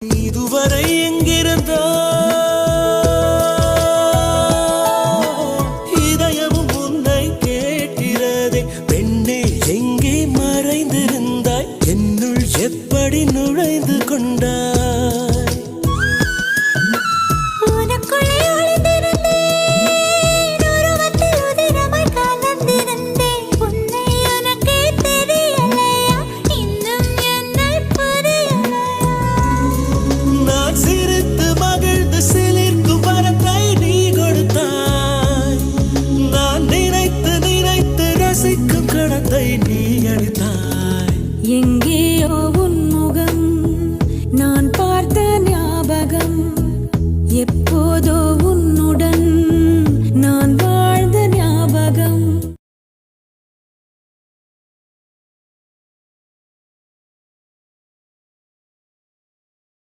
இதுவரை எங்கிருந்தோ இதயமும் உன்னை கேட்கிறதே. பெண்ணே எங்கே மறைந்திருந்தாய், என்னுள் எப்படி நுழைந்து கொண்டாய்? எங்கேயோ உன் முகம் நான் பார்த்த ஞாபகம், எப்போதோ உன்னுடன்